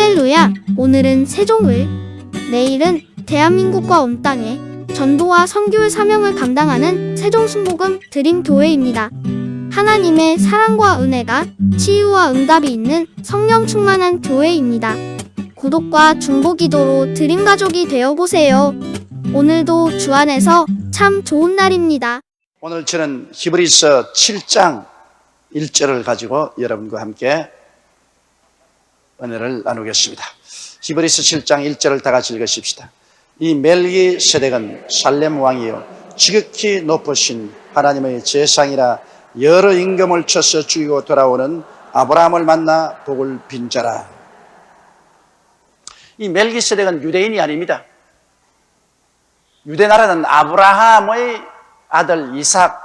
할렐루야! 오늘은 세종을, 내일은 대한민국과 온 땅에 전도와 선교의 사명을 감당하는 세종순복음 드림교회입니다. 하나님의 사랑과 은혜가 치유와 응답이 있는 성령 충만한 교회입니다. 구독과 중보기도로 드림가족이 되어보세요. 오늘도 주 안에서 참 좋은 날입니다. 오늘 저는 히브리서 7장 1절을 가지고 여러분과 함께 은혜를 나누겠습니다. 히브리서 7장 1절을 다 같이 읽으십시다. 이 멜기세덱은 살렘 왕이요 지극히 높으신 하나님의 제상이라 여러 임금을 쳐서 죽이고 돌아오는 아브라함을 만나 복을 빈 자라. 이 멜기세덱은 유대인이 아닙니다. 유대 나라는 아브라함의 아들 이삭,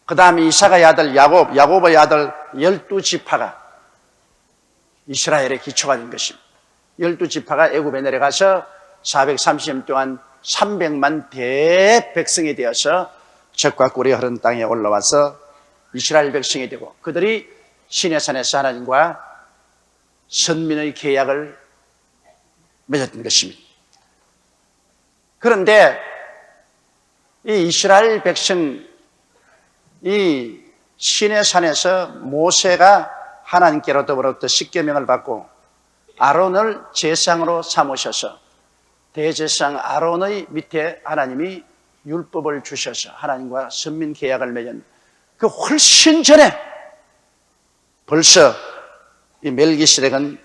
그 다음에 이삭의 아들 야곱, 야곱의 아들 12지파가 이스라엘의 기초가 된 것입니다. 12지파가 애굽에 내려가서 430년 동안 300만 대백성이 되어서 젖과 꿀이 흐른 땅에 올라와서 이스라엘 백성이 되고 그들이 시내산에서 하나님과 선민의 계약을 맺었던 것입니다. 그런데 이 이스라엘 백성, 이 시내산에서 모세가 하나님께로 더불어부터 십계명을 받고 아론을 제사장으로 삼으셔서 대제사장 아론의 밑에 하나님이 율법을 주셔서 하나님과 선민 계약을 맺은 그 훨씬 전에 벌써 이 멜기세덱은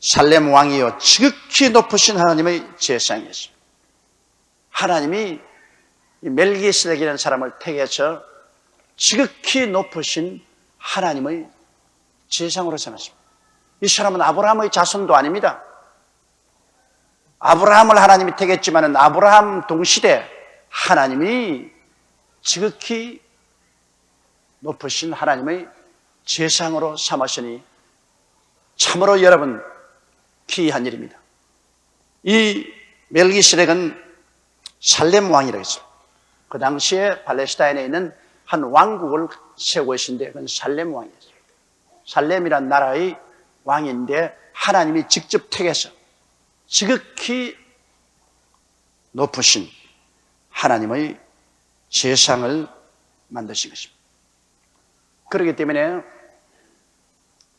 살렘 왕이요 지극히 높으신 하나님의 제사장이었습니다. 하나님이 이 멜기세덱이라는 사람을 택해서 지극히 높으신 하나님의 제사장으로 삼았습니다. 이 사람은 아브라함의 자손도 아닙니다. 아브라함을 하나님이 택했지만 아브라함 동시대 하나님이 지극히 높으신 하나님의 제사장으로 삼으시니 참으로 여러분 기이한 일입니다. 이 멜기세덱은 살렘 왕이라고 했습니다. 그 당시에 팔레스타인에 있는 한 왕국을 세우고 계신데 그건 살렘 왕이었어요. 살렘이란 나라의 왕인데 하나님이 직접 택해서 지극히 높으신 하나님의 제사장을 만드신 것입니다. 그렇기 때문에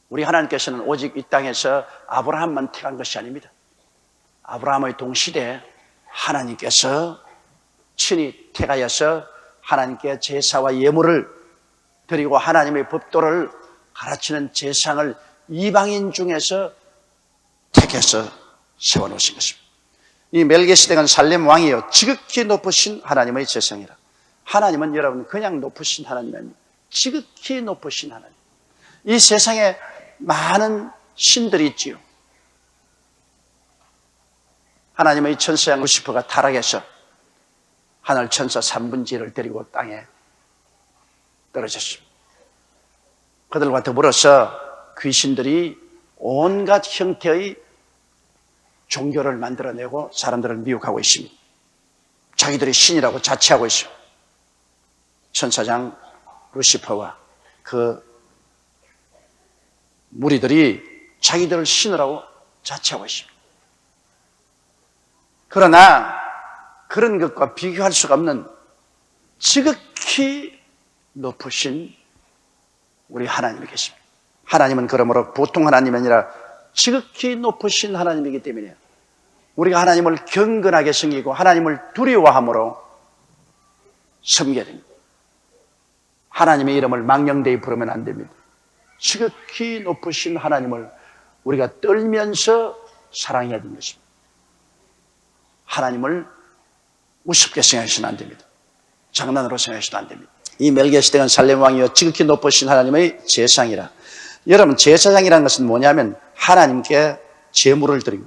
우리 하나님께서는 오직 이 땅에서 아브라함만 택한 것이 아닙니다. 아브라함의 동시대에 하나님께서 친히 택하여서 하나님께 제사와 예물을 드리고 하나님의 법도를 가르치는 제사장을 이방인 중에서 택해서 세워놓으신 것입니다. 이 멜기세덱은 살렘 왕이요 지극히 높으신 하나님의 제사장이라. 하나님은 여러분 그냥 높으신 하나님이 아닙니다. 지극히 높으신 하나님. 이 세상에 많은 신들이 있지요. 하나님의 천사장 루시퍼가 타락해서 하늘 천사 3분의 1을 데리고 땅에 떨어졌습니다. 그들과 더불어서 귀신들이 온갖 형태의 종교를 만들어내고 사람들을 미혹하고 있습니다. 자기들이 신이라고 자처하고 있습니다. 천사장 루시퍼와 그 무리들이 자기들을 신이라고 자처하고 있습니다. 그러나 그런 것과 비교할 수가 없는 지극히 높으신 우리 하나님이 계십니다. 하나님은 그러므로 보통 하나님이 아니라 지극히 높으신 하나님이기 때문에 우리가 하나님을 경건하게 섬기고 하나님을 두려워함으로 섬겨야 됩니다. 하나님의 이름을 망령되이 부르면 안 됩니다. 지극히 높으신 하나님을 우리가 떨면서 사랑해야 되는 것입니다. 하나님을 우습게 생각하시면 안 됩니다. 장난으로 생각하시면 안 됩니다. 이 멜기세덱은 살렘 왕이요 지극히 높으신 하나님의 제사장이라. 여러분 제사장이라는 것은 뭐냐면 하나님께 제물을 드리고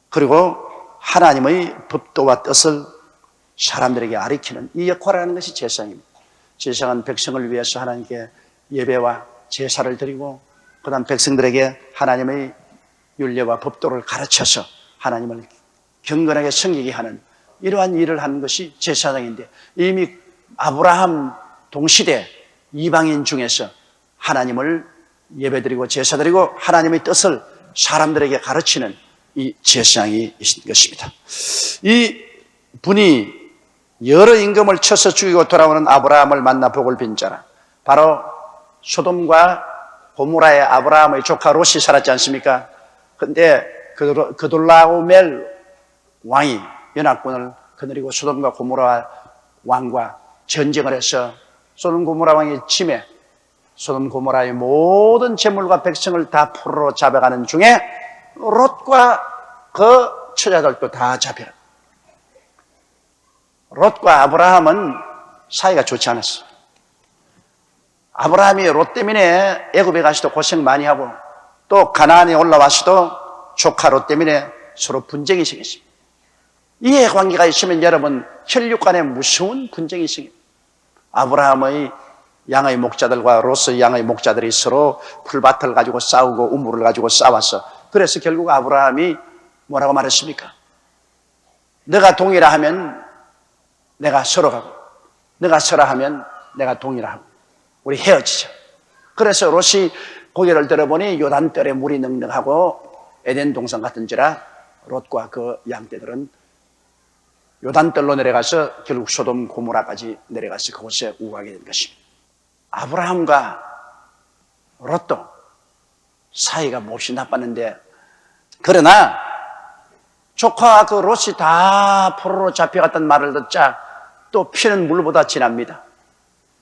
그리고 하나님의 법도와 뜻을 사람들에게 가르치는 이 역할을 하는 것이 제사장입니다. 제사장은 백성을 위해서 하나님께 예배와 제사를 드리고 그 다음 백성들에게 하나님의 율례와 법도를 가르쳐서 하나님을 경건하게 섬기게 하는 이러한 일을 하는 것이 제사장인데 이미 아브라함 동시대 이방인 중에서 하나님을 예배드리고 제사드리고 하나님의 뜻을 사람들에게 가르치는 이 제사장이 있는 것입니다. 이 분이 여러 임금을 쳐서 죽이고 돌아오는 아브라함을 만나 복을 빈 자라. 바로 소돔과 고모라의 아브라함의 조카 롯이 살았지 않습니까? 근데 그돌라오멜 왕이 연합군을 거느리고 소돔과 고모라 왕과 전쟁을 해서 소돔 고모라 왕이 침해, 소돔 고모라의 모든 재물과 백성을 다 포로로 잡아가는 중에 롯과 그 처자들도 다 잡혀. 롯과 아브라함은 사이가 좋지 않았어. 아브라함이 롯 때문에 애굽에 가서도 고생 많이 하고 또 가나안에 올라와서도 조카 롯 때문에 서로 분쟁이 생겼습니다. 이해관계가 있으면 여러분 혈육 간에 무서운 분쟁이 생깁니다. 아브라함의 양의 목자들과 롯의 양의 목자들이 서로 풀밭을 가지고 싸우고 우물을 가지고 싸웠어. 그래서 결국 아브라함이 뭐라고 말했습니까? 너가 동의라 하면 내가 서로 가고 너가 서라 하면 내가 동의라 하고 우리 헤어지자. 그래서 롯이 고개를 들어보니 요단벌에 물이 넉넉하고 에덴 동산 같은지라 롯과 그 양떼들은 요단벌로 내려가서 결국 소돔 고모라까지 내려가서 그곳에 우하게 된 것입니다. 아브라함과 롯도 사이가 몹시 나빴는데 그러나 조카와 그 롯이 다 포로로 잡혀갔다는 말을 듣자 또 피는 물보다 진합니다.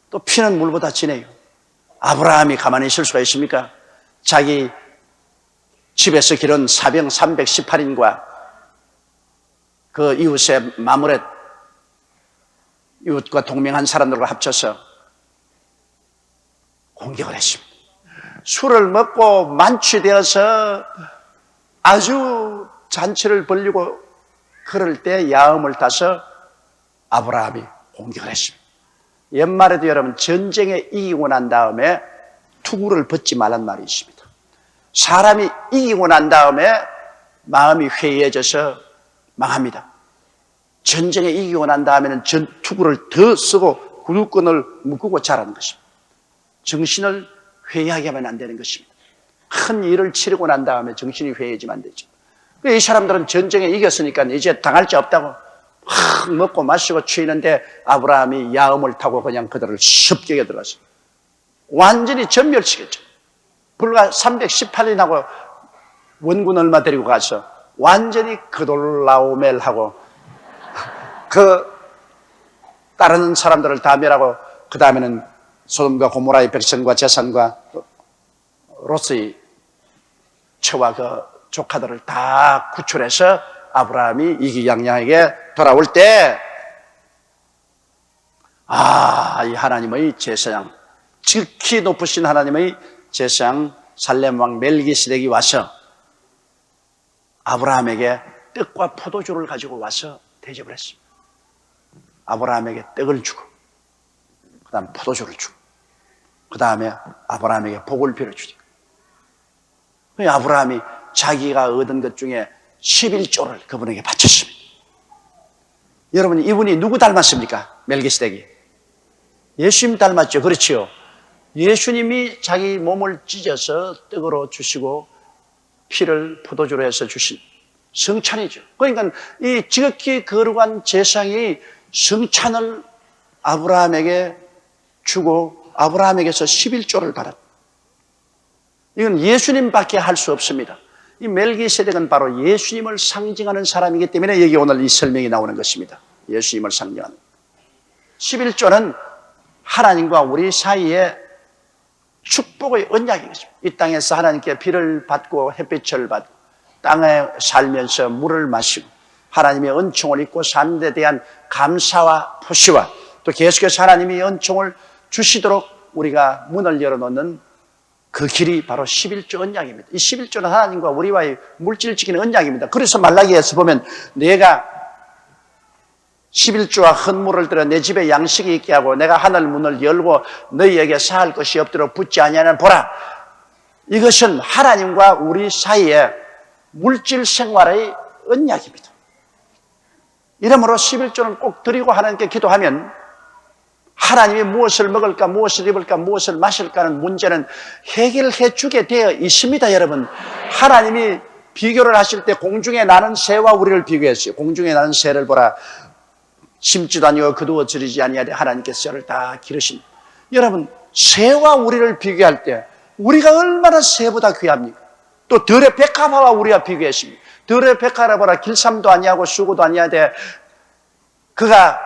또 피는 물보다 진해요. 아브라함이 가만히 있을 수가 있습니까? 자기 집에서 기른 사병 318인과 그 이웃의 마므렛 이웃과 동맹한 사람들과 합쳐서 공격을 했습니다. 술을 먹고 만취되어서 아주 잔치를 벌리고 그럴 때 야음을 타서 아브라함이 공격을 했습니다. 옛말에도 여러분 전쟁에 이기고 난 다음에 투구를 벗지 말란 말이 있습니다. 사람이 이기고 난 다음에 마음이 회의해져서 망합니다. 전쟁에 이기고 난 다음에는 투구를 더 쓰고 구두끈을 묶고 자라는 것입니다. 정신을 회의하게 하면 안 되는 것입니다. 큰 일을 치르고 난 다음에 정신이 회의해지면 안 되죠. 이 사람들은 전쟁에 이겼으니까 이제 당할 자 없다고 확 먹고 마시고 취했는데 아브라함이 야음을 타고 그냥 그들을 습격에 들어갔어요. 완전히 전멸시켰죠. 불과 318인하고 원군 얼마 데리고 가서 완전히 그돌라오멜하고 그 다른 사람들을 다 멸하고 그 다음에는 소돔과 고모라의 백성과 재산과 롯의 처와 그 조카들을 다 구출해서 아브라함이 이기양양하게 돌아올 때, 이 하나님의 제사장, 지극히 높으신 하나님의 제사장 살렘왕 멜기세덱이 와서 아브라함에게 떡과 포도주를 가지고 와서 대접을 했습니다. 아브라함에게 떡을 주고, 그 다음 포도주를 주고, 그 다음에 아브라함에게 복을 빌어주죠. 아브라함이 자기가 얻은 것 중에 11조를 그분에게 바쳤습니다. 여러분, 이분이 누구 닮았습니까? 멜기세덱이. 예수님 닮았죠. 그렇지요. 예수님이 자기 몸을 찢어서 떡으로 주시고 피를 포도주로 해서 주신 성찬이죠. 그러니까 이 지극히 거룩한 제사장이 성찬을 아브라함에게 주고 아브라함에게서 11조를 받았다. 이건 예수님밖에 할 수 없습니다. 이 멜기세덱은 바로 예수님을 상징하는 사람이기 때문에 여기 오늘 이 설명이 나오는 것입니다. 예수님을 상징하는 11조는 하나님과 우리 사이에 축복의 언약인 것입니다. 이 땅에서 하나님께 비를 받고 햇빛을 받고 땅에 살면서 물을 마시고 하나님의 은총을 입고 사는 데 대한 감사와 포시와 또 계속해서 하나님이 은총을 주시도록 우리가 문을 열어놓는 그 길이 바로 11조 언약입니다. 이 11조는 하나님과 우리와의 물질적인 언약입니다. 그래서 말라기에서 보면 내가 11조와 헌물을 들어 내 집에 양식이 있게 하고 내가 하늘 문을 열고 너희에게 사할 것이 없도록 붙지 아니하는 보라. 이것은 하나님과 우리 사이에 물질 생활의 언약입니다. 이러므로 11조는 꼭 드리고 하나님께 기도하면 하나님이 무엇을 먹을까, 무엇을 입을까, 무엇을 마실까 하는 문제는 해결해 주게 되어 있습니다, 여러분. 하나님이 비교를 하실 때 공중에 나는 새와 우리를 비교했어요. 공중에 나는 새를 보라. 심지도 아니고 거두어 들이지 아니하되 하나님께서 쇠를 다 기르신. 여러분, 새와 우리를 비교할 때 우리가 얼마나 새보다 귀합니까? 또 들의 백합화와 우리가 비교했습니다. 들의 백합화 보라. 길삼도 아니하고 수고도 아니하되 그가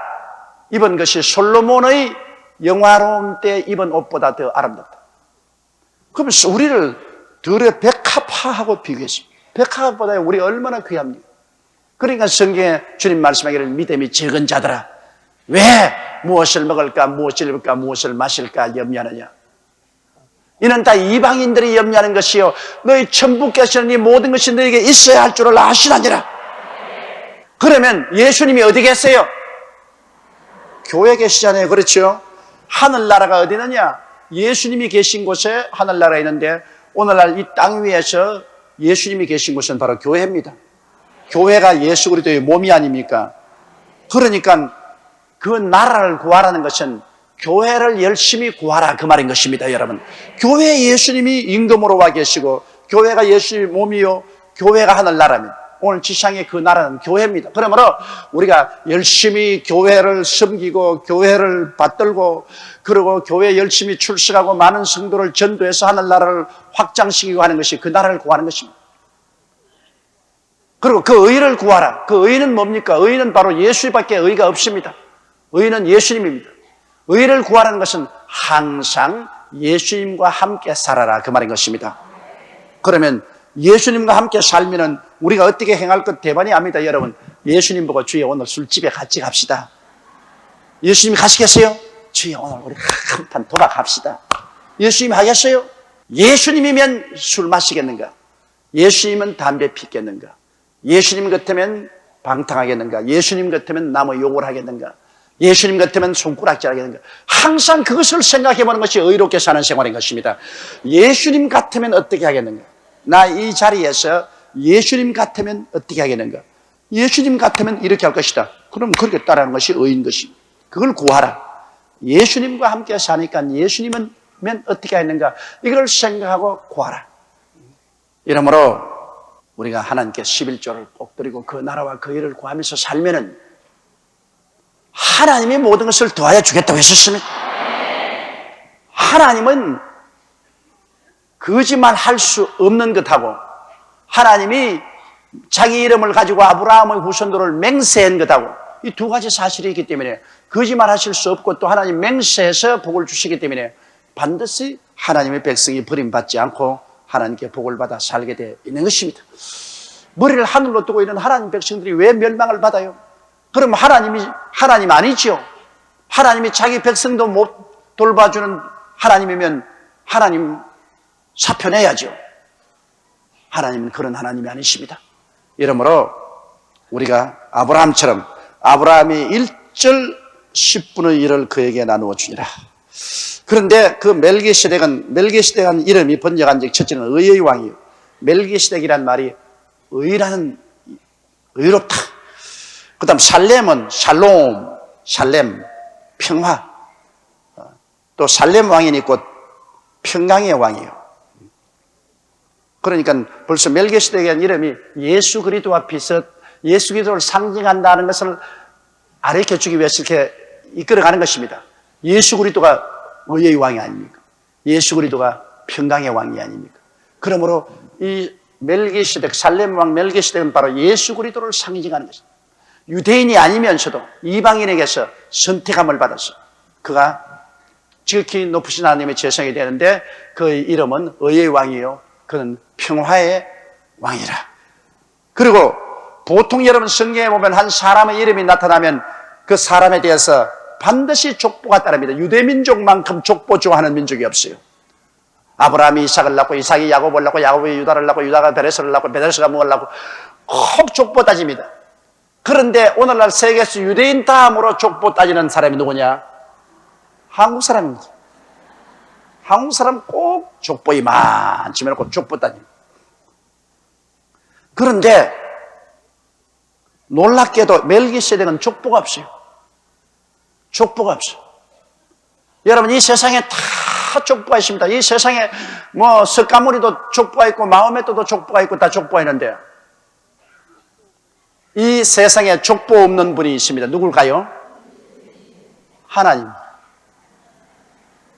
입은 것이 솔로몬의 영화로운 때 입은 옷보다 더 아름답다. 그러면서 우리를 들의 백합화하고 비교했습니다. 백합보다 우리 얼마나 귀합니까? 그러니까 성경에 주님 말씀하기를 믿음이 적은 자들아, 왜 무엇을 먹을까, 무엇을 입을까, 무엇을 마실까 염려하느냐? 이는 다 이방인들이 염려하는 것이요 너희 천부께서는 이 모든 것이 너에게 있어야 할 줄을 아시나니라. 그러면 예수님이 어디 계세요? 교회 계시잖아요. 그렇죠? 하늘나라가 어디 있느냐? 예수님이 계신 곳에 하늘나라가 있는데 오늘날 이 땅 위에서 예수님이 계신 곳은 바로 교회입니다. 교회가 예수 그리스도의 몸이 아닙니까? 그러니까 그 나라를 구하라는 것은 교회를 열심히 구하라 그 말인 것입니다, 여러분. 교회에 예수님이 임금으로 와 계시고 교회가 예수님의 몸이요 교회가 하늘나라입니다. 오늘 지상의 그 나라는 교회입니다. 그러므로 우리가 열심히 교회를 섬기고 교회를 받들고 그리고 교회 열심히 출석하고 많은 성도를 전도해서 하늘나라를 확장시키고 하는 것이 그 나라를 구하는 것입니다. 그리고 그 의를 구하라. 그 의는 뭡니까? 의는 바로 예수밖에 의가 없습니다. 의는 예수님입니다. 의를 구하라는 것은 항상 예수님과 함께 살아라 그 말인 것입니다. 그러면 예수님과 함께 살면은 우리가 어떻게 행할 것 대반이 압니다, 여러분. 예수님 보고 주여 오늘 술집에 같이 갑시다. 예수님이 가시겠어요? 주여 오늘 우리 한판 도박합시다. 예수님이 하겠어요? 예수님이면 술 마시겠는가? 예수님은 담배 피겠는가? 예수님 같으면 방탕하겠는가? 예수님 같으면 남의 욕을 하겠는가? 예수님 같으면 손가락질 하겠는가? 항상 그것을 생각해보는 것이 의롭게 사는 생활인 것입니다. 예수님 같으면 어떻게 하겠는가? 나 이 자리에서 예수님 같으면 어떻게 하겠는가? 예수님 같으면 이렇게 할 것이다. 그럼 그렇게 따르는 것이 의인 것입니다. 그걸 구하라. 예수님과 함께 사니까 예수님은 어떻게 하겠는가? 이걸 생각하고 구하라. 이러므로 우리가 하나님께 11조를 꼭 드리고 그 나라와 그 일을 구하면서 살면은 하나님이 모든 것을 더하여 주겠다고 했었습니다. 하나님은 거짓말 할 수 없는 것하고 하나님이 자기 이름을 가지고 아브라함의 후손들을 맹세한 것하고 이 두 가지 사실이 있기 때문에 거짓말 하실 수 없고 또 하나님 맹세해서 복을 주시기 때문에 반드시 하나님의 백성이 버림받지 않고 하나님께 복을 받아 살게 되어 있는 것입니다. 머리를 하늘로 뜨고 있는 하나님 백성들이 왜 멸망을 받아요? 그럼 하나님 아니지요? 하나님이 자기 백성도 못 돌봐주는 하나님이면 하나님 사표내야죠. 하나님은 그런 하나님이 아니십니다. 이러므로 우리가 아브라함처럼 아브라함이 1절 10분의 1을 그에게 나누어 주니라. 그런데 그 멜기세덱은 이름이 번역한 적 첫째는 의의 왕이요. 멜기세덱이란 말이 의라는 의롭다. 그 다음 살렘은 살렘 평화. 또 살렘 왕이니 곧 평강의 왕이요. 그러니까 벌써 멜기세덱의 이름이 예수 그리스도와 예수 그리스도를 상징한다는 것을 가르쳐주기 위해서 이렇게 이끌어가는 것입니다. 예수 그리스도가 의의 왕이 아닙니까? 예수 그리스도가 평강의 왕이 아닙니까? 그러므로 이 멜기세덱, 살렘 왕 멜기세덱은 바로 예수 그리스도를 상징하는 것입니다. 유대인이 아니면서도 이방인에게서 선택함을 받았어. 그가 지극히 높으신 하나님의 제성이 되는데 그 이름은 의의 왕이요. 그는 평화의 왕이라. 그리고 보통 여러분 성경에 보면 한 사람의 이름이 나타나면 그 사람에 대해서 반드시 족보가 따릅니다. 유대민족만큼 족보 좋아하는 민족이 없어요. 아브라함이 이삭을 낳고 이삭이 야곱을 낳고 야곱이 유다를 낳고 유다가 베레스를 낳고 베레스가 무엇을 낳고 꼭 족보 따집니다. 그런데 오늘날 세계에서 유대인 다음으로 족보 따지는 사람이 누구냐? 한국 사람입니다. 한국 사람 꼭 족보이 많지만 꼭 족보 따집니다. 그런데 놀랍게도 멜기세덱은 족보가 없어요. 족보가 없어요. 여러분, 이 세상에 다 족보가 있습니다. 이 세상에 뭐 석가모니도 족보가 있고 마호메트도 족보가 있고 다 족보가 있는데, 이 세상에 족보 없는 분이 있습니다. 누굴까요? 하나님.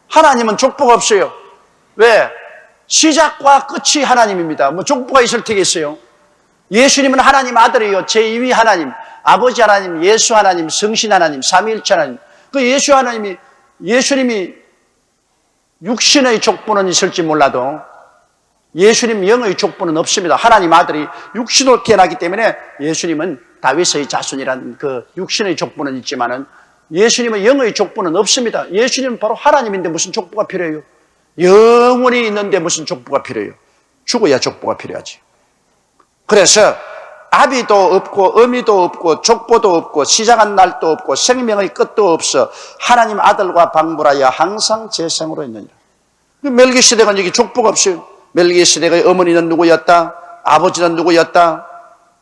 하나님은 족보가 없어요. 왜? 시작과 끝이 하나님입니다. 뭐 족보가 있을 테겠어요. 예수님은 하나님 아들이요, 제2위 하나님, 아버지 하나님, 예수 하나님, 성신 하나님, 삼위일체 하나님. 그 예수님이 육신의 족보는 있을지 몰라도 예수님 영의 족보는 없습니다. 하나님 아들이 육신으로 태어나기 때문에 예수님은 다윗의 자손이라는 그 육신의 족보는 있지만은 예수님은 영의 족보는 없습니다. 예수님은 바로 하나님인데 무슨 족보가 필요해요? 영원히 있는데 무슨 족보가 필요해요? 죽어야 족보가 필요하지. 그래서 아비도 없고 어미도 없고 족보도 없고 시작한 날도 없고 생명의 끝도 없어 하나님 아들과 방불하여 항상 제상으로 있느니라. 멜기세덱은 여기 족보가 없어요. 멜기세덱의 어머니는 누구였다? 아버지는 누구였다?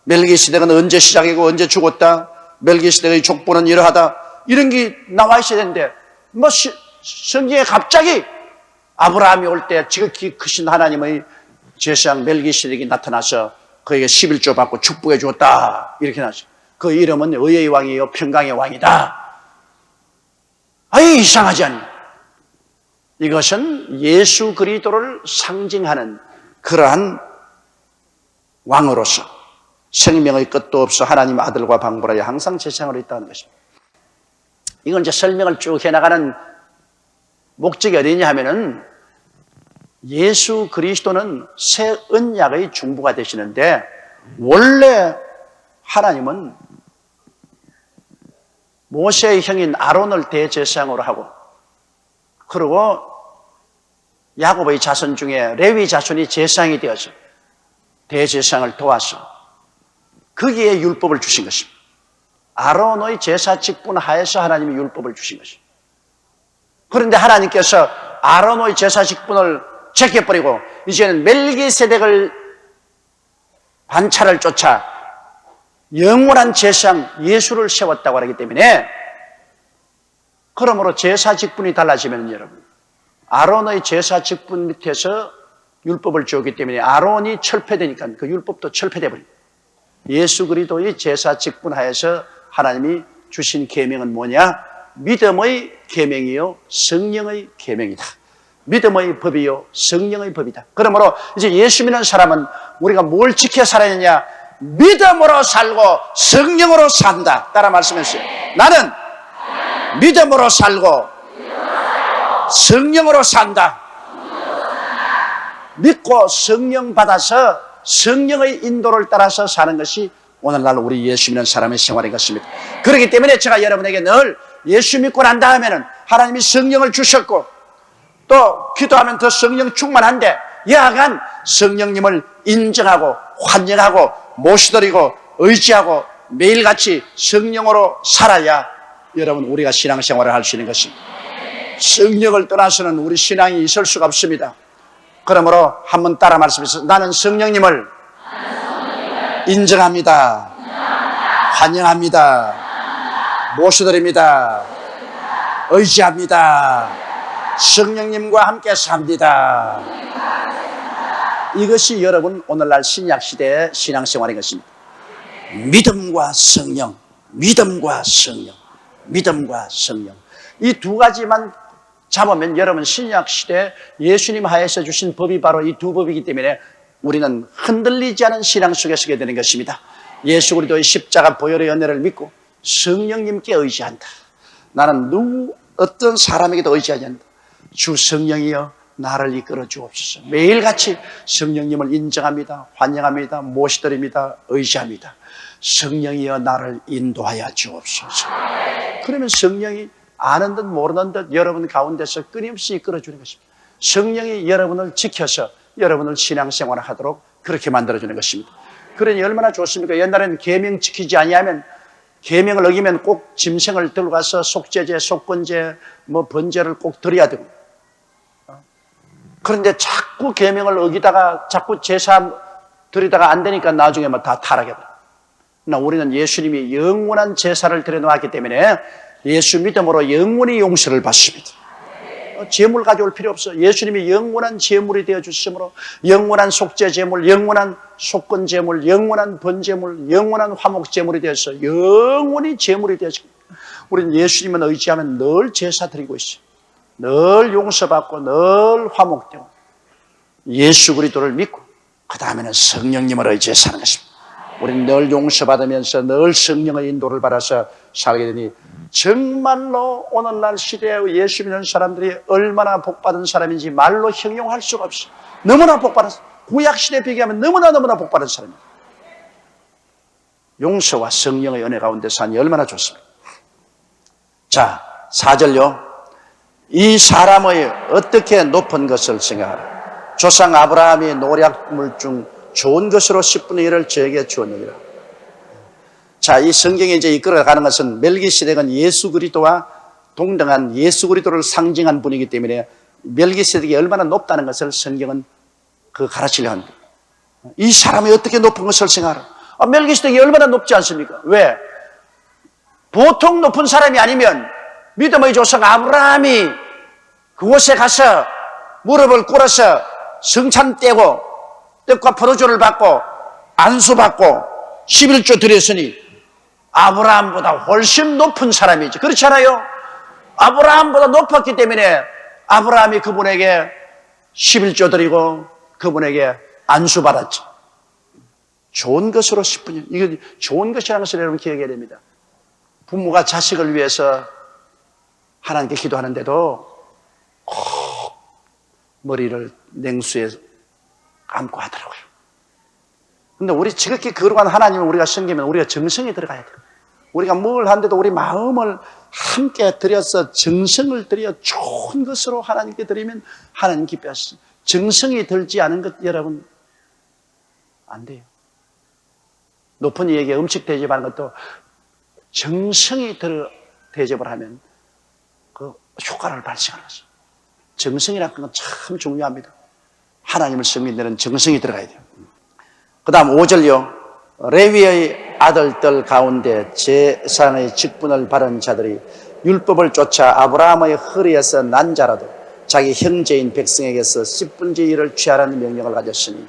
멜기세덱은 언제 시작이고 언제 죽었다? 멜기세덱의 족보는 이러하다. 이런 게 나와 있어야 되는데 뭐 성경에 갑자기 아브라함이 올 때 지극히 크신 하나님의 제사장 멜기세덱이 나타나서 그에게 11조 받고 축복해 주었다. 이렇게 나왔어요. 그 이름은 의의 왕이요 평강의 왕이다. 아이, 이상하지 않니? 이것은 예수 그리스도를 상징하는 그러한 왕으로서 생명의 끝도 없어 하나님 아들과 방불하여 항상 제사장으로 있다는 것입니다. 이건 이제 설명을 쭉 해나가는 목적이 어디냐 하면은 예수 그리스도는 새 언약의 중보가 되시는데 원래 하나님은 모세의 형인 아론을 대제사장으로 하고 그리고 야곱의 자손 중에 레위 자손이 제사장이 되어서 대제사장을 도와서 거기에 율법을 주신 것입니다. 아론의 제사 직분 하에서 하나님이 율법을 주신 것입니다. 그런데 하나님께서 아론의 제사 직분을 제껴버리고 이제는 멜기세덱을 반차를 쫓아 영원한 제사장 예수를 세웠다고 하기 때문에 그러므로 제사 직분이 달라지면 여러분 아론의 제사 직분 밑에서 율법을 주었기 때문에 아론이 철폐되니까 그 율법도 철폐돼 버립니다. 예수 그리스도의 제사 직분 하에서 하나님이 주신 계명은 뭐냐? 믿음의 계명이요 성령의 계명이다. 믿음의 법이요 성령의 법이다. 그러므로 이제 예수 믿는 사람은 우리가 뭘 지켜 살아야 되냐? 믿음으로 살고 성령으로 산다. 따라 말씀하세요. 나는 믿음으로 살고 성령으로 산다. 믿고 성령 받아서 성령의 인도를 따라서 사는 것이 오늘날 우리 예수 믿는 사람의 생활인 것입니다. 그렇기 때문에 제가 여러분에게 늘 예수 믿고 난 다음에는 하나님이 성령을 주셨고 또 기도하면 더 성령 충만한데 여하간 성령님을 인정하고 환영하고 모시드리고 의지하고 매일같이 성령으로 살아야 여러분 우리가 신앙생활을 할 수 있는 것입니다. 성령을 떠나서는 우리 신앙이 있을 수가 없습니다. 그러므로 한번 따라 말씀해서 나는 성령님을 인정합니다. 환영합니다. 모시드립니다. 의지합니다. 성령님과 함께 삽니다. 이것이 여러분 오늘날 신약시대의 신앙생활인 것입니다. 믿음과 성령, 믿음과 성령, 믿음과 성령. 이 두 가지만 잡으면 여러분 신약시대 예수님 하에서 주신 법이 바로 이 두 법이기 때문에 우리는 흔들리지 않은 신앙 속에 서게 되는 것입니다. 예수 그리스도의 십자가 보혈의 은혜를 믿고 성령님께 의지한다. 나는 어떤 사람에게도 의지하지 않는다. 주 성령이여 나를 이끌어 주옵소서. 매일같이 성령님을 인정합니다. 환영합니다. 모시드립니다. 의지합니다. 성령이여 나를 인도하여 주옵소서. 그러면 성령이 아는 듯 모르는 듯 여러분 가운데서 끊임없이 이끌어 주는 것입니다. 성령이 여러분을 지켜서 여러분을 신앙생활을 하도록 그렇게 만들어주는 것입니다. 그러니 얼마나 좋습니까? 옛날에는 계명 지키지 아니하면 계명을 어기면 꼭 짐승을 들고 가서 속죄제, 속건제, 번제를 꼭 드려야 되고. 그런데 자꾸 계명을 어기다가 자꾸 제사 드리다가 안 되니까 나중에 다 타락해 버려. 우리는 예수님이 영원한 제사를 드려놓았기 때문에 예수 믿음으로 영원히 용서를 받습니다. 제물 가져올 필요 없어. 예수님이 영원한 제물이 되어 주심으로 영원한 속죄 제물, 영원한 속건 제물, 영원한 번제물, 영원한 화목 제물이 되어서 영원히 제물이 되어서 우리는 예수님을 의지하면 늘 제사 드리고 있어. 늘 용서받고 늘 화목되고 예수 그리스도를 믿고 그 다음에는 성령님을 의지해 사는 것입니다. 우리는 늘 용서받으면서 늘 성령의 인도를 받아서 살게 되니 정말로 오늘날 시대에 예수 믿는 사람들이 얼마나 복받은 사람인지 말로 형용할 수가 없어. 너무나 복받은, 구약시대에 비교하면 너무나 복받은 사람입니다. 용서와 성령의 은혜 가운데 사니 얼마나 좋습니까? 자, 4절요. 이 사람의 어떻게 높은 것을 생각하라. 조상 아브라함이 노략물 중 좋은 것으로 10분의 1을 저에게 주었느니라. 자, 이 성경에 이제 이끌어가는 것은 멜기세덱은 예수 그리스도와 동등한 예수 그리스도를 상징한 분이기 때문에 멜기세덱이 얼마나 높다는 것을 성경은 가르치려 합니다. 이 사람이 어떻게 높은 것을 생각하라. 멜기세덱이 얼마나 높지 않습니까? 왜? 보통 높은 사람이 아니면 믿음의 조상 아브라함이 그곳에 가서 무릎을 꿇어서 성찬 떼고 떡과 포도주를 받고 안수받고 11조 드렸으니 아브라함보다 훨씬 높은 사람이지. 그렇지 않아요? 아브라함보다 높았기 때문에 아브라함이 그분에게 11조 드리고 그분에게 안수받았지. 좋은 것으로 10분이요. 이거 좋은 것이라는 것을 여러분 기억해야 됩니다. 부모가 자식을 위해서 하나님께 기도하는데도 꼭 머리를 냉수에 감고 하더라고요. 근데 우리 지극히 거룩한 하나님을 우리가 섬기면 우리가 정성이 들어가야 돼요. 우리가 뭘 하는데도 우리 마음을 함께 들여서 정성을 들여 좋은 것으로 하나님께 드리면 하나님 기뻐하시죠. 정성이 들지 않은 것 여러분 안 돼요. 높은 이에게 음식 대접하는 것도 정성이 들어 대접을 하면 그 효과를 발생하는 거죠. 정성이라는 건 참 중요합니다. 하나님을 섬기는 데는 정성이 들어가야 돼요. 그 다음 5절요. 레위의 아들들 가운데 제사장의 직분을 받은 자들이 율법을 쫓아 아브라함의 허리에서 난 자라도 자기 형제인 백성에게서 10분의 1을 취하라는 명령을 가졌으니,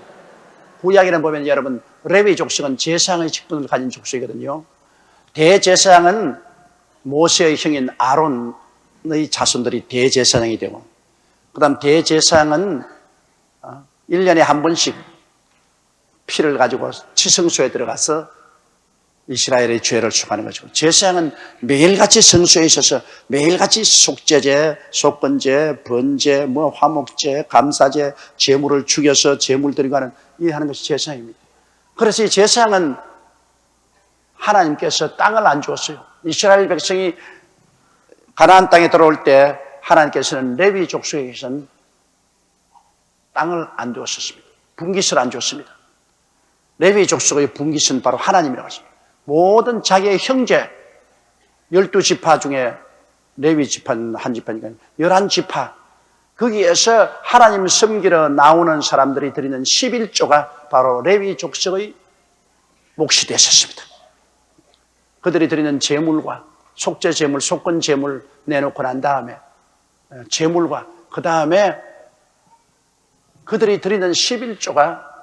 구약에는 보면 여러분 레위 족속은 제사장의 직분을 가진 족속이거든요. 대제사장은 모세의 형인 아론의 자손들이 대제사장이 되고, 그 다음 대제사장은 1년에 한 번씩 피를 가지고 지성소에 들어가서 이스라엘의 죄를 수감하는 거죠. 제사장은 매일같이 성소에 있어서 매일같이 속죄제, 속건제, 번제, 화목제, 감사제, 제물을 죽여서 제물 드리고 하는 것이 제사장입니다. 그래서 이 제사장은 하나님께서 땅을 안 주었어요. 이스라엘 백성이 가나안 땅에 들어올 때 하나님께서는 레위 족속에게서는 땅을 안 주었습니다. 분깃을 안 줬습니다. 레위 족속의 분깃은 바로 하나님이라고 하십니다. 모든 자기의 형제 12지파 중에 레위 지파는 한 지파니까 11지파 거기에서 하나님 섬기러 나오는 사람들이 드리는 11조가 바로 레위 족속의 몫이 되었습니다. 그들이 드리는 제물과 속죄 제물, 속건 제물 내놓고 난 다음에 제물과 그 다음에 그들이 드리는 11조가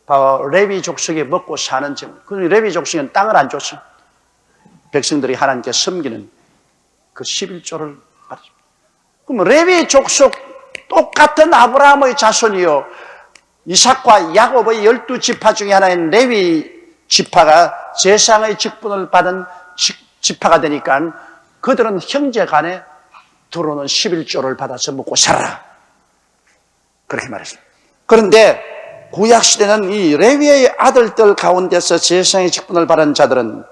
바로 레위 족속이 먹고 사는 제물. 그 레위 족속은 땅을 안 줬어요. 백성들이 하나님께 섬기는 그 11조를 받았습니다. 그럼 레위 족속 똑같은 아브라함의 자손이요, 이삭과 야곱의 12지파 중에 하나인 레위 지파가 제사장의 직분을 받은 지파가 되니까 그들은 형제 간에 들어오는 11조를 받아서 먹고 살아라, 그렇게 말했습니다. 그런데 구약시대는 이 레위의 아들들 가운데서 제사장의 직분을 받은 자들은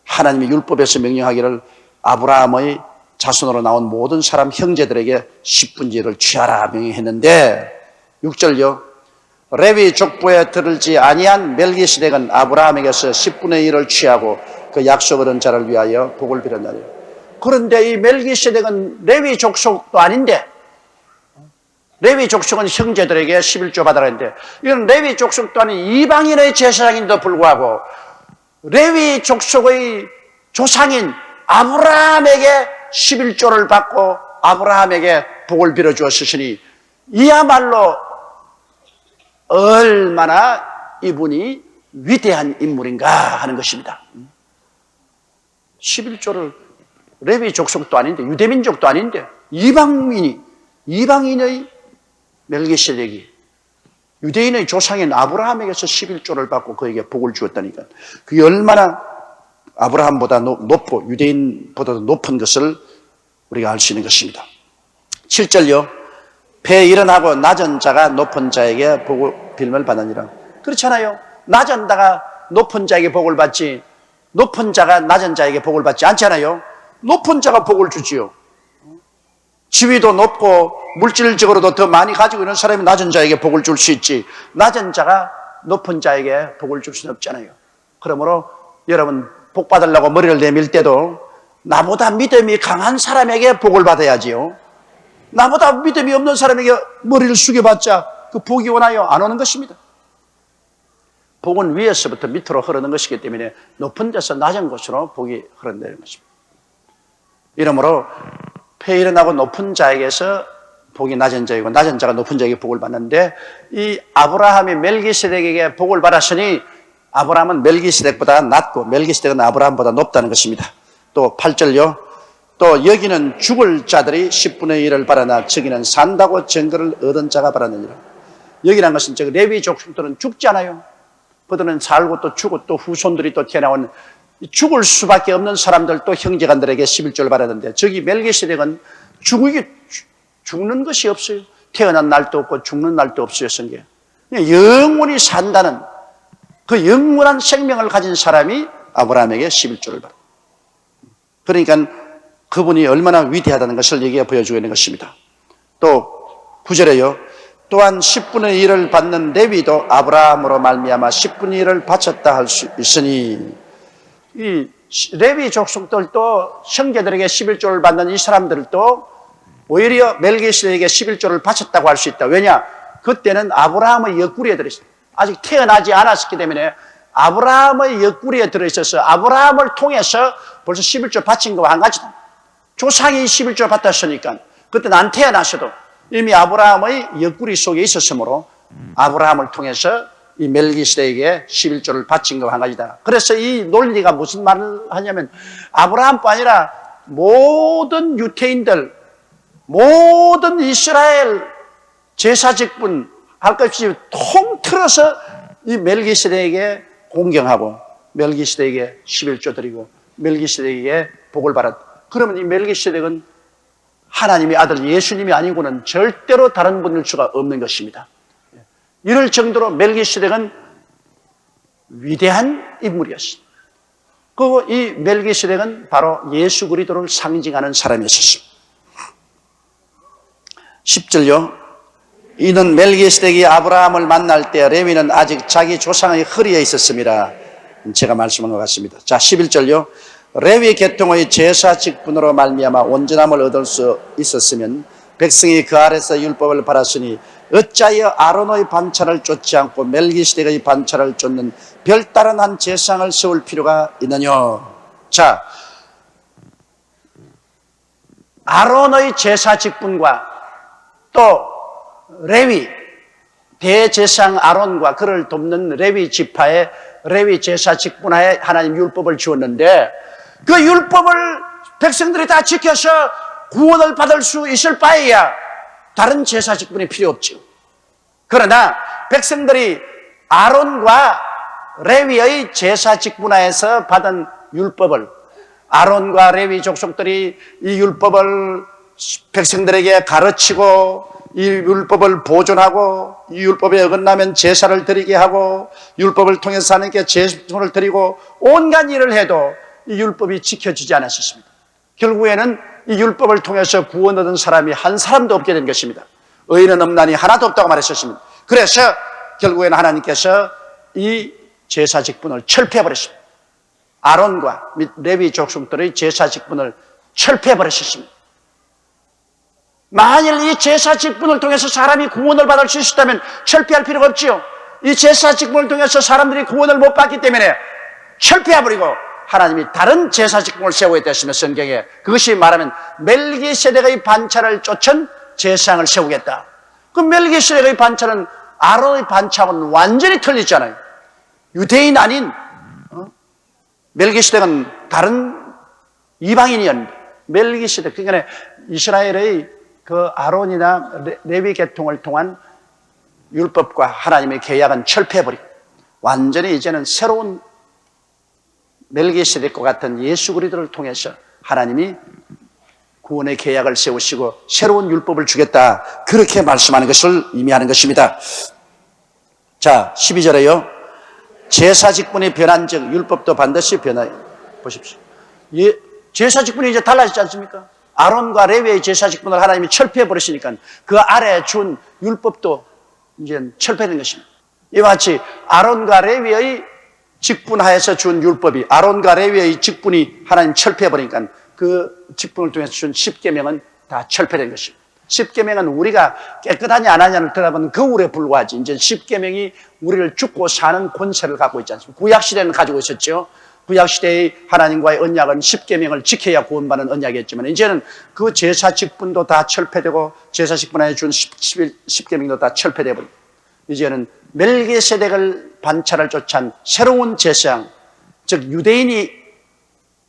하나님이 율법에서 명령하기를 아브라함의 자손으로 나온 모든 사람 형제들에게 10분의 1을 취하라 명령했는데, 6절요. 레위 족보에 들을지 아니한 멜기세덱은 아브라함에게서 10분의 1을 취하고 그 약속을 얻은 자를 위하여 복을 빌었나니. 그런데 이 멜기세덱은 레위 족속도 아닌데, 레위 족속은 형제들에게 11조 받아라 했는데, 이건 레위 족속도 아닌 이방인의 제사장인데도 불구하고 레위 족속의 조상인 아브라함에게 11조를 받고 아브라함에게 복을 빌어주었으니 이야말로 얼마나 이분이 위대한 인물인가 하는 것입니다. 11조를 레위 족속도 아닌데 유대민족도 아닌데 이방인의 멜기세덱이 유대인의 조상인 아브라함에게서 11조를 받고 그에게 복을 주었다니까. 그게 얼마나 아브라함보다 높고 유대인보다도 높은 것을 우리가 알 수 있는 것입니다. 7절요. 폐 일어나고 낮은 자가 높은 자에게 복을 빌면 받느니라. 그렇잖아요. 낮은 자가 높은 자에게 복을 받지 높은 자가 낮은 자에게 복을 받지 않잖아요. 높은 자가 복을 주지요. 지위도 높고 물질적으로도 더 많이 가지고 있는 사람이 낮은 자에게 복을 줄 수 있지 낮은 자가 높은 자에게 복을 줄 수는 없잖아요. 그러므로 여러분 복 받으려고 머리를 내밀 때도 나보다 믿음이 강한 사람에게 복을 받아야지요. 나보다 믿음이 없는 사람에게 머리를 숙여봤자 그 복이 오나요? 안 오는 것입니다. 복은 위에서부터 밑으로 흐르는 것이기 때문에 높은 데서 낮은 곳으로 복이 흐른다는 것입니다. 이러므로 폐 일어나고 높은 자에게서 복이 낮은 자이고 낮은 자가 높은 자에게 복을 받는데 이 아브라함이 멜기세덱에게 복을 받았으니 아브라함은 멜기세덱보다 낮고 멜기세덱은 아브라함보다 높다는 것입니다. 또 8절요. 또 여기는 죽을 자들이 10분의 1을 받아나 저기는 산다고 증거를 얻은 자가 받았느니라. 여기란 것은 저 레위 족속들은 죽지 않아요. 그들은 살고 또 죽고 또 후손들이 또 태어나온 죽을 수밖에 없는 사람들 또 형제간들에게 11조를 받았는데 저기 멜기세덱은 죽는 것이 없어요. 태어난 날도 없고 죽는 날도 없어요. 성경에 영원히 산다는 그 영원한 생명을 가진 사람이 아브라함에게 11조를 받아. 그러니까 그분이 얼마나 위대하다는 것을 여기에 보여주고 있는 것입니다. 또 9절에요. 또한 10분의 1을 받는 레위도 아브라함으로 말미암아 10분의 1을 바쳤다 할 수 있으니 이 레위 족속들도 형제들에게 11조를 받는 이 사람들도 오히려 멜기세덱에게 11조를 바쳤다고 할 수 있다. 왜냐? 그때는 아브라함의 옆구리에 들어있어요. 아직 태어나지 않았기 때문에 아브라함의 옆구리에 들어있어서 아브라함을 통해서 벌써 11조 바친 거와 한 가지다. 조상이 11조 받았으니까 그때는 안 태어나셔도 이미 아브라함의 옆구리 속에 있었으므로 아브라함을 통해서 이 멜기세덱에게 11조를 바친 거와 한 가지다. 그래서 이 논리가 무슨 말을 하냐면 아브라함뿐 아니라 모든 유태인들 모든 이스라엘 제사직분 할 것 없이 통틀어서 이 멜기세덱에게 공경하고 멜기세덱에게 11조 드리고 멜기세덱에게 복을 받았다. 그러면 이 멜기세덱은 하나님의 아들 예수님이 아니고는 절대로 다른 분일 수가 없는 것입니다. 이럴 정도로 멜기세덱은 위대한 인물이었습니다. 그리고 이 멜기세덱은 바로 예수 그리스도를 상징하는 사람이었습니다. 10절요. 이는 멜기세덱이 아브라함을 만날 때 레위는 아직 자기 조상의 허리에 있었습니다. 제가 말씀한 것 같습니다. 자, 11절요. 레위 계통의 제사 직분으로 말미암아 온전함을 얻을 수 있었으면 백성이 그 아래서 율법을 받았으니 어찌하여 아론의 반차를 쫓지 않고 멜기세덱의 반차를 쫓는 별다른 한 제사장을 세울 필요가 있느냐. 자, 아론의 제사 직분과 또 레위 대제사장 아론과 그를 돕는 레위 지파의 레위 제사 직분하에 하나님 율법을 주었는데 그 율법을 백성들이 다 지켜서 구원을 받을 수 있을 바에야 다른 제사 직분이 필요 없죠. 그러나 백성들이 아론과 레위의 제사 직분하에서 받은 율법을 아론과 레위 족속들이 이 율법을 백성들에게 가르치고 이 율법을 보존하고 이 율법에 어긋나면 제사를 드리게 하고 율법을 통해서 하나님께 제사를 드리고 온갖 일을 해도 이 율법이 지켜지지 않았습니다. 결국에는 이 율법을 통해서 구원 얻은 사람이 한 사람도 없게 된 것입니다. 의인은 없나니 하나도 없다고 말하셨습니다. 그래서 결국에는 하나님께서 이 제사 직분을 철폐해버렸습니다. 아론과 레위 족속들의 제사 직분을 철폐해버렸습니다. 만일 이 제사 직분을 통해서 사람이 구원을 받을 수 있었다면 철폐할 필요가 없지요. 이 제사 직분을 통해서 사람들이 구원을 못 받기 때문에 철폐해버리고 하나님이 다른 제사 직분을 세워야 됐으면 성경에 그것이 말하면 멜기세덱의 반차를 쫓은 제사장을 세우겠다. 그 멜기세덱의 반차는 아론의 반차하고는 완전히 틀리잖아요. 유대인 아닌 멜기세덱은 다른 이방인이었는데 멜기세덱, 그러니까 이스라엘의 그 아론이나 레위 계통을 통한 율법과 하나님의 계약은 철폐해버리고 완전히 이제는 새로운 멜기세덱과 같은 예수 그리스도를 통해서 하나님이 구원의 계약을 세우시고 새로운 율법을 주겠다, 그렇게 말씀하는 것을 의미하는 것입니다. 자, 12절에요. 제사 직분이 변한 즉 율법도 반드시 변하여. 보십시오. 제사 직분이 이제 달라지지 않습니까? 아론과 레위의 제사 직분을 하나님이 철폐해 버리시니까 그 아래에 준 율법도 이제 철폐된 것입니다. 이와 같이 아론과 레위의 직분하에서 준 율법이, 아론과 레위의 직분이 하나님 철폐해 버리니까 그 직분을 통해서 준 십계명은 다 철폐된 것입니다. 십계명은 우리가 깨끗하냐 안 하냐를 들어보는 거울에 불과하지, 이제 십계명이 우리를 죽고 사는 권세를 갖고 있지 않습니까? 구약시대는 가지고 있었죠. 구약시대의 하나님과의 언약은 십계명을 지켜야 구원받는 언약이었지만 이제는 그 제사 직분도 다 철폐되고 제사 직분하에 준 십계명도 다 철폐되고 이제는 멜기세덱을 반차를 쫓은 새로운 제사장, 즉 유대인이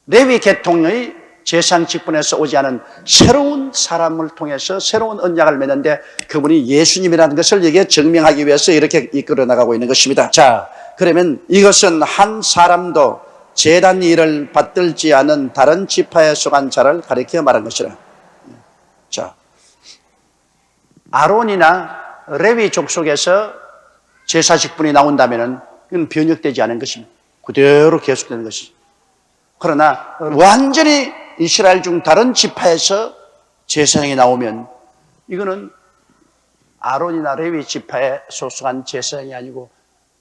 레위 계통의 제사장 직분에서 오지 않은 새로운 사람을 통해서 새로운 언약을 맺는데 그분이 예수님이라는 것을 여기에 증명하기 위해서 이렇게 이끌어 나가고 있는 것입니다. 자, 그러면 이것은 한 사람도 제단 일을 받들지 않은 다른 지파에 속한 자를 가리켜 말한 것이라. 자, 아론이나 레위 족속에서 제사 직분이 나온다면은 이건 변혁되지 않은 것입니다. 그대로 계속되는 것이죠. 그러나 완전히 이스라엘 중 다른 지파에서 제사장이 나오면 이거는 아론이나 레위 지파에 소속한 제사장이 아니고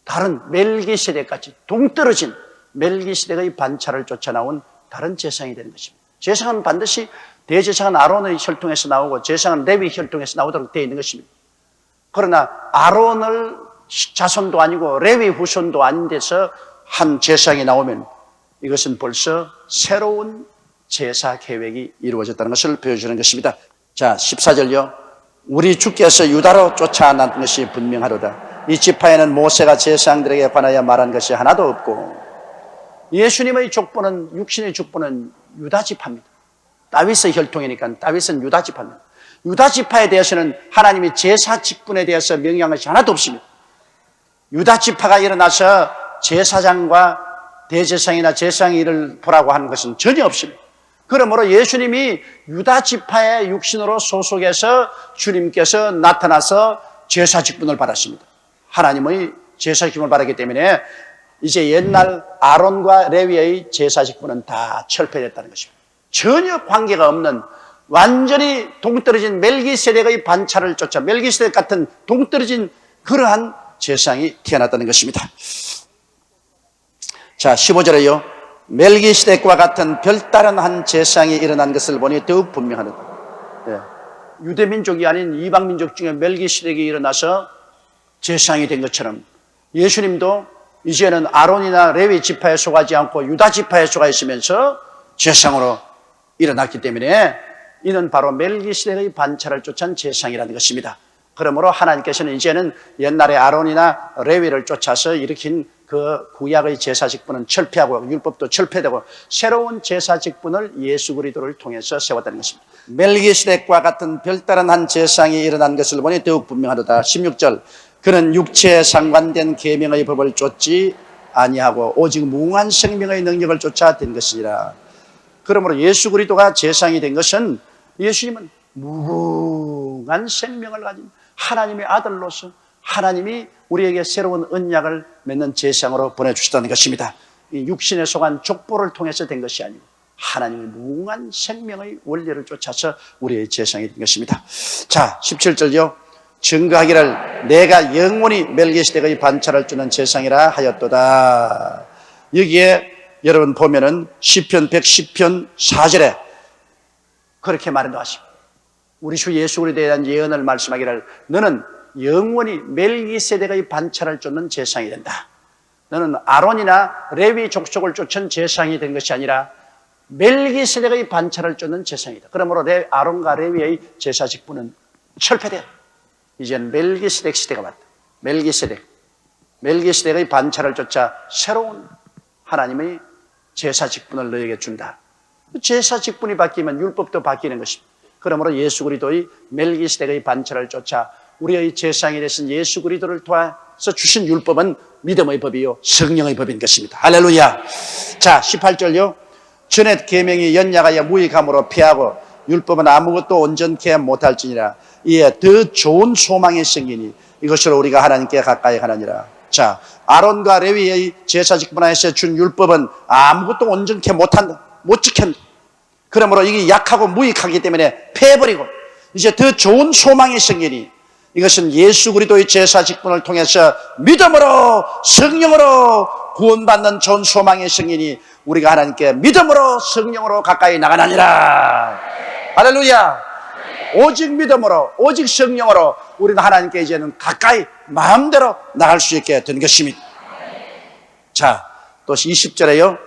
다른 멜기세덱같이 동떨어진 멜기세덱의 반차를 쫓아 나온 다른 제사장이 되는 것입니다. 제사장은 반드시 대제사장은 아론의 혈통에서 나오고 제사장은 레위 혈통에서 나오도록 되어 있는 것입니다. 그러나 아론을 자손도 아니고 레위 후손도 아닌 데서 한 제사장이 나오면 이것은 벌써 새로운 제사 계획이 이루어졌다는 것을 보여주는 것입니다. 자, 14절요. 우리 주께서 유다로 쫓아난 것이 분명하로다. 이 지파에는 모세가 제사장들에게 관하여 말한 것이 하나도 없고, 예수님의 족보는, 육신의 족보는 유다 지파입니다. 다윗의 혈통이니까 다윗은 유다 지파입니다. 유다 지파에 대해서는 하나님이 제사 직분에 대해서 명령한 것이 하나도 없습니다. 유다 지파가 일어나서 제사장과 대제사장이나 제사장 일을 보라고 하는 것은 전혀 없습니다. 그러므로 예수님이 유다 지파의 육신으로 소속해서 주님께서 나타나서 제사 직분을 받았습니다. 하나님의 제사 직분을 받았기 때문에 이제 옛날 아론과 레위의 제사 직분은 다 철폐됐다는 것입니다. 전혀 관계가 없는 완전히 동떨어진 멜기세덱의 반차를 쫓아 멜기세덱 같은 동떨어진 그러한 제사장이 태어났다는 것입니다. 자, 15절에요. 멜기세덱과 같은 별다른 한 제사장이 일어난 것을 보니 더욱 분명하다. 네. 유대민족이 아닌 이방민족 중에 멜기세덱이 일어나서 제사장이 된 것처럼 예수님도 이제는 아론이나 레위 지파에 속하지 않고 유다 지파에 속하 있으면서 제사장으로 일어났기 때문에 이는 바로 멜기세덱의 반차를 쫓은 제사장이라는 것입니다. 그러므로 하나님께서는 이제는 옛날에 아론이나 레위를 쫓아서 일으킨 그 구약의 제사 직분은 철폐하고 율법도 철폐되고 새로운 제사 직분을 예수 그리스도를 통해서 세웠다는 것입니다. 멜기세덱과 같은 별다른 한 제사장이 일어난 것을 보니 더욱 분명하도다. 16절. 그는 육체에 상관된 계명의 법을 쫓지 아니하고 오직 무궁한 생명의 능력을 쫓아 된 것이라. 그러므로 예수 그리스도가 제사장이 된 것은 예수님은 무궁한 생명을 가진 하나님의 아들로서 하나님이 우리에게 새로운 언약을 맺는 제사장으로 보내주셨다는 것입니다. 이 육신에 속한 족보를 통해서 된 것이 아니고 하나님의 무궁한 생명의 원리를 쫓아서 우리의 제사장이 된 것입니다. 자, 17절요. 증거하기를 내가 영원히 멜기세덱의 반차를 주는 제사장이라 하였도다. 여기에 여러분 보면은 시편 110편 4절에 그렇게 말해놓았습니다. 우리 주 예수 그리스도에 대한 예언을 말씀하기를 너는 영원히 멜기세덱의 반차를 쫓는 제사장이 된다. 너는 아론이나 레위 족속을 쫓은 제사장이 된 것이 아니라 멜기세덱의 반차를 쫓는 제사장이다. 그러므로 아론과 레위의 제사 직분은 철폐돼요. 이제는 멜기세덱 시대가 왔다. 멜기세덱의 반차를 쫓아 새로운 하나님의 제사 직분을 너에게 준다. 제사 직분이 바뀌면 율법도 바뀌는 것입니다. 그러므로 예수 그리스도의 멜기세덱의 반차를 쫓아 우리의 제사장이 되신 예수 그리스도를 통해서 주신 율법은 믿음의 법이요 성령의 법인 것입니다. 할렐루야. 자, 18절요. 전에 계명이 연약하여 무익함으로 피하고 율법은 아무것도 온전케 못할지니라. 이에 더 좋은 소망이 생기니 이것으로 우리가 하나님께 가까이 가느니라. 자, 아론과 레위의 제사 직분하에서 준 율법은 아무것도 온전케 못한다. 못 지킨다. 그러므로 이게 약하고 무익하기 때문에 패해버리고 이제 더 좋은 소망이 생기니 이것은 예수 그리스도의 제사 직분을 통해서 믿음으로 성령으로 구원받는 좋은 소망이 생기니 우리가 하나님께 믿음으로 성령으로 가까이 나가느니라. 할렐루야. 오직 믿음으로 오직 성령으로 우리는 하나님께 이제는 가까이 마음대로 나갈 수 있게 된 것입니다. 자, 또 20절에요.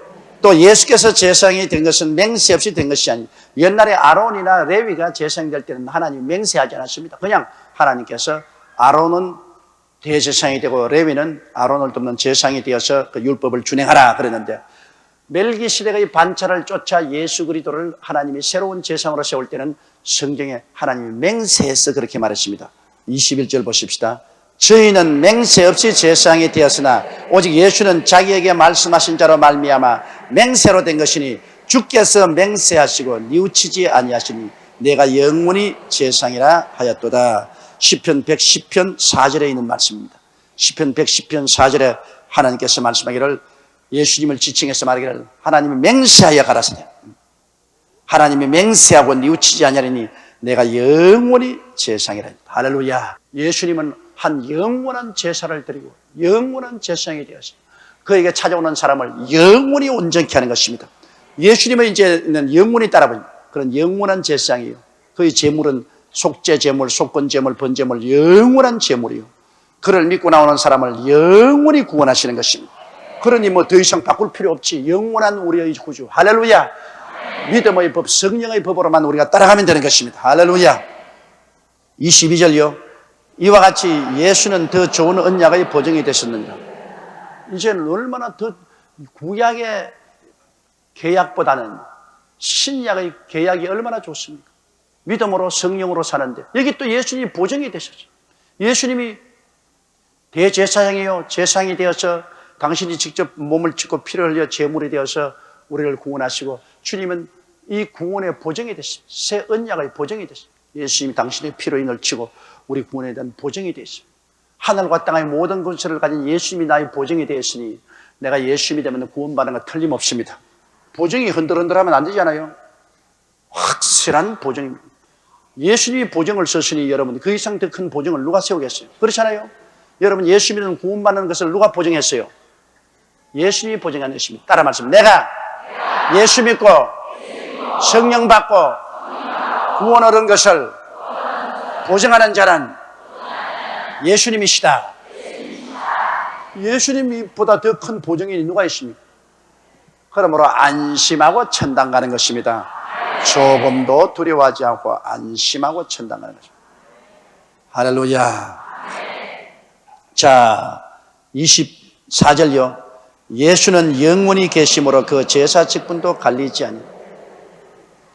또 예수께서 제사장이 된 것은 맹세 없이 된 것이 아니 옛날에 아론이나 레위가 제사장이 될 때는 하나님이 맹세하지 않았습니다. 그냥 하나님께서 아론은 대제사장이 되고 레위는 아론을 돕는 제사장이 되어서 그 율법을 준행하라 그랬는데 멜기세덱의 반차를 쫓아 예수 그리스도를 하나님이 새로운 제사장으로 세울 때는 성경에 하나님이 맹세해서 그렇게 말했습니다. 21절 보십시다. 저희는 맹세 없이 제사장이 되었으나 오직 예수는 자기에게 말씀하신 자로 말미암아 맹세로 된 것이니 주께서 맹세하시고 뉘우치지 아니하시니 내가 영원히 제사장이라 하였도다. 시편 110편 4절에 있는 말씀입니다. 시편 110편 4절에 하나님께서 말씀하기를 예수님을 지칭해서 말하기를 하나님이 맹세하여 가라사대 하나님이 맹세하고 뉘우치지 아니하리니 내가 영원히 제사장이라. 할렐루야. 예수님은 한 영원한 제사를 드리고 영원한 제사장이 되었습니다. 그에게 찾아오는 사람을 영원히 온전케 하는 것입니다. 예수님은 이제는 영원히 따라버립니다. 그런 영원한 제사장이에요. 그의 제물은 속죄 제물, 속건 제물, 번제물, 영원한 제물이요. 그를 믿고 나오는 사람을 영원히 구원하시는 것입니다. 그러니 뭐 더 이상 바꿀 필요 없지. 영원한 우리의 구주. 할렐루야. 믿음의 법, 성령의 법으로만 우리가 따라가면 되는 것입니다. 할렐루야. 22절요. 이와 같이 예수는 더 좋은 언약의 보증이 되셨느니라. 이제는 얼마나 더 구약의 계약보다는 신약의 계약이 얼마나 좋습니까? 믿음으로 성령으로 사는데 여기 또 예수님이 보증이 되셨죠. 예수님이 대제사장이요 제사장이 되어서 당신이 직접 몸을 찢고 피를 흘려 제물이 되어서 우리를 구원하시고 주님은 이 구원의 보증이 됐습니다. 새 언약의 보증이 됐습니다. 예수님이 당신의 피로 인을 치고 우리 구원에 대한 보증이 되어 있습니다. 하늘과 땅의 모든 권세를 가진 예수님이 나의 보증이 되었으니 내가 예수님이 되면 구원받는 거 틀림없습니다. 보증이 흔들흔들하면 안 되잖아요. 확실한 보증입니다. 예수님이 보증을 썼으니 여러분 그 이상 더 큰 보증을 누가 세우겠어요? 그렇잖아요. 여러분 예수 믿는 구원받는 것을 누가 보증했어요? 예수님이 보증하는 것입니다. 따라 말씀. 내가 예수 믿고 성령 받고 구원 얻은 것을 보증하는 자는 예수님이시다. 예수님보다 더 큰 보증이 누가 있습니까? 그러므로 안심하고 천당 가는 것입니다. 조금도 두려워하지 않고 안심하고 천당 가는 것입니다. 할렐루야. 자, 24절요. 예수는 영원히 계심으로 그 제사 직분도 갈리지 아니하니.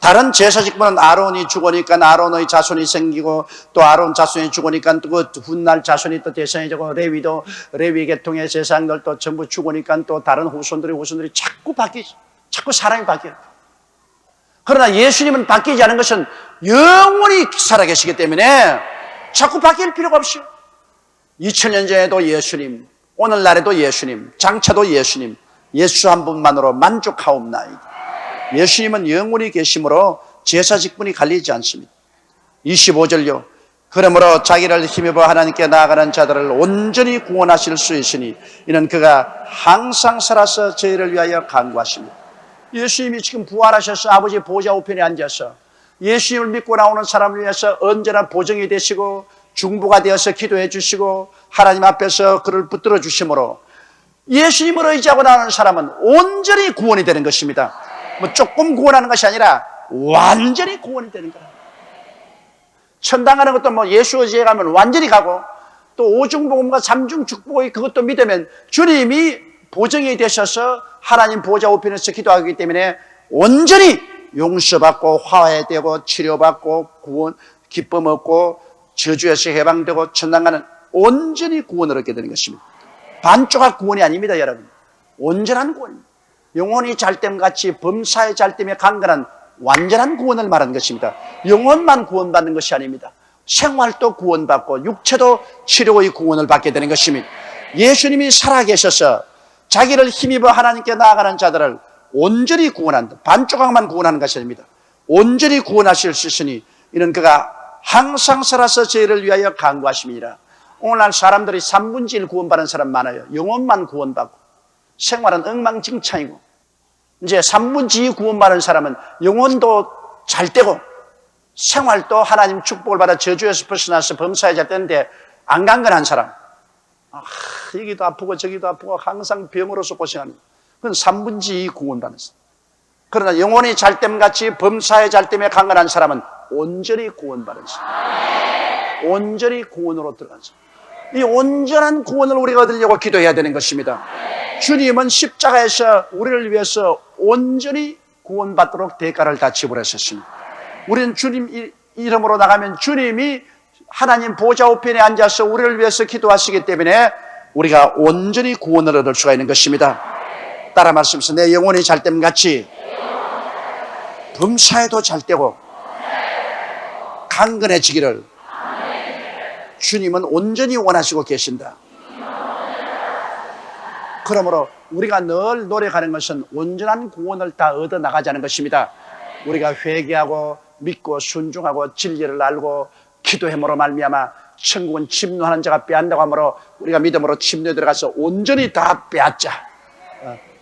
다른 제사 직분은 아론이 죽으니까 아론의 자손이 생기고 또 아론 자손이 죽으니까 또 그 훗날 자손이 또 대상이 되고 레위도 레위 계통의 제사장들도 전부 죽으니까 또 다른 후손들이 자꾸 바뀌죠. 자꾸 사람이 바뀌어요. 그러나 예수님은 바뀌지 않은 것은 영원히 살아계시기 때문에 자꾸 바뀔 필요가 없어요. 2000년 전에도 예수님, 오늘날에도 예수님, 장차도 예수님, 예수 한 분만으로 만족하옵나이다. 예수님은 영원히 계심으로 제사 직분이 갈리지 않습니다. 25절요. 그러므로 자기를 힘입어 하나님께 나아가는 자들을 온전히 구원하실 수 있으니 이는 그가 항상 살아서 저희를 위하여 간구하십니다. 예수님이 지금 부활하셔서 아버지 보좌 우편에 앉아서 예수님을 믿고 나오는 사람을 위해서 언제나 보증이 되시고 중보가 되어서 기도해 주시고 하나님 앞에서 그를 붙들어 주심으로 예수님을 의지하고 나오는 사람은 온전히 구원이 되는 것입니다. 뭐 조금 구원하는 것이 아니라 완전히 구원이 되는 거예요. 천당 가는 것도 뭐 예수 의지에 가면 완전히 가고, 또 오중복음과 삼중축복의 그것도 믿으면 주님이 보정이 되셔서 하나님 보좌 우편에서 기도하기 때문에 온전히 용서받고 화해되고 치료받고 구원 기쁨 얻고 저주에서 해방되고 천당 가는 온전히 구원을 얻게 되는 것입니다. 반조각 구원이 아닙니다, 여러분. 온전한 구원, 영혼이 잘됨같이 범사에 잘됨에 강건한 완전한 구원을 말하는 것입니다. 영혼만 구원받는 것이 아닙니다. 생활도 구원받고 육체도 치료의 구원을 받게 되는 것입니다. 예수님이 살아계셔서 자기를 힘입어 하나님께 나아가는 자들을 온전히 구원한다. 반조각만 구원하는 것이 아닙니다. 온전히 구원하실 수 있으니 이는 그가 항상 살아서 저희를 위하여 간구하심이니라. 오늘날 사람들이 3분의 1 구원받은 사람 많아요. 영혼만 구원받고 생활은 엉망진창이고, 이제 3분의 2 구원받은 사람은 영혼도 잘 되고 생활도 하나님 축복을 받아 저주에서 벗어나서 범사에 잘 되는데 안 강건한 사람, 여기도 아프고 저기도 아프고 항상 병으로서 고생하는, 그건 3분의 2 구원받은 사람. 그러나 영혼이 잘됨같이 범사에 잘됨에 강건한 사람은 온전히 구원받은 사람, 온전히 구원으로 들어간 사람. 이 온전한 구원을 우리가 얻으려고 기도해야 되는 것입니다. 주님은 십자가에서 우리를 위해서 온전히 구원받도록 대가를 다 지불하셨습니다. 우리는 주님 이름으로 나가면 주님이 하나님 보좌 우편에 앉아서 우리를 위해서 기도하시기 때문에 우리가 온전히 구원을 얻을 수가 있는 것입니다. 따라 말씀하세요. 내 영혼이 잘됨같이 범사에도 잘되고 강건해지기를 주님은 온전히 원하시고 계신다. 그러므로 우리가 늘 노력하는 것은 온전한 구원을 다 얻어 나가자는 것입니다. 우리가 회개하고 믿고 순종하고 진리를 알고 기도함으로 말미암아 천국은 침노하는 자가 빼앗는다고 하므로 우리가 믿음으로 침노에 들어가서 온전히 다 빼앗자.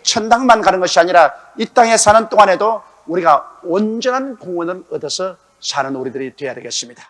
천당만 가는 것이 아니라 이 땅에 사는 동안에도 우리가 온전한 구원을 얻어서 사는 우리들이 되어야 되겠습니다.